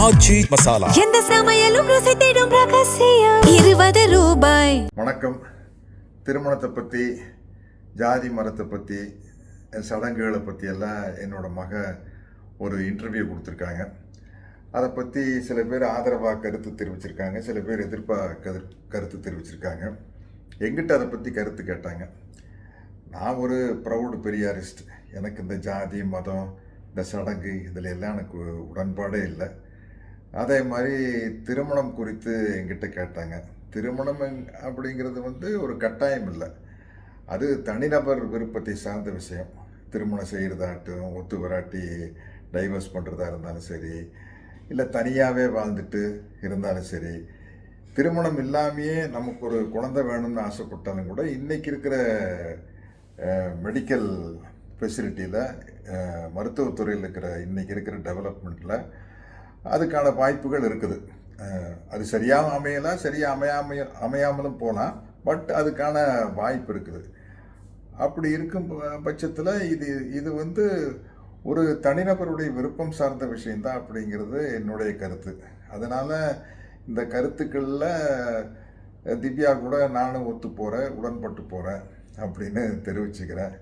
ஆச்சி மசாலா. எந்த சமையலும் ருசி தேடும் ரகசியம். 20 ரூபாய். வணக்கம். திருமணத்தை பற்றி, ஜாதி மரத்தை பற்றி, சடங்குகளை பற்றி எல்லாம் என்னோட மக ஒரு இன்டர்வியூ கொடுத்துருக்காங்க. அதை பற்றி சில பேர் ஆதரவாக கருத்து தெரிவிச்சிருக்காங்க, சில பேர் எதிர்ப்பாக கருத்து தெரிவிச்சிருக்காங்க. எங்கிட்ட அதை பற்றி கருத்து கேட்டாங்க. நான் ஒரு ப்ரௌடு பெரியாரிஸ்ட். எனக்கு இந்த ஜாதி மதம், இந்த சடங்கு இதில் எல்லாம் எனக்கு உடன்பாடே இல்லை. அதே மாதிரி திருமணம் குறித்து எங்கிட்ட கேட்டாங்க. திருமணம் அப்படிங்கிறது ஒரு கட்டாயம் இல்லை, அது தனிநபர் விருப்பத்தை சார்ந்த விஷயம். திருமணம் செய்கிறதாட்டும், ஒத்து வராட்டி டைவர்ஸ் பண்ணுறதா இருந்தாலும் சரி, இல்லை தனியாகவே வாழ்ந்துட்டு இருந்தாலும் சரி, திருமணம் இல்லாமையே நமக்கு ஒரு குழந்தை வேணும்னு ஆசைப்பட்டாலும் கூட இன்றைக்கி இருக்கிற மெடிக்கல் ஃபெசிலிட்டியில், மருத்துவத்துறையில் இன்றைக்கி இருக்கிற டெவலப்மெண்ட்டில் அதுக்கான வாய்ப்புகள் இருக்குது. அது சரியாக அமையலாம், சரியாக அமையாமலும் போகலாம், பட் அதுக்கான வாய்ப்பு இருக்குது. அப்படி இருக்கும் பட்சத்தில் இது ஒரு தனிநபருடைய விருப்பம் சார்ந்த விஷயந்தான் அப்படிங்கிறது என்னுடைய கருத்து. அதனால் இந்த கருத்துக்களில் திவ்யா கூட நானும் ஒத்து போகிறேன், உடன்பட்டு போகிறேன் அப்படின்னு தெரிவிச்சுக்கிறேன்.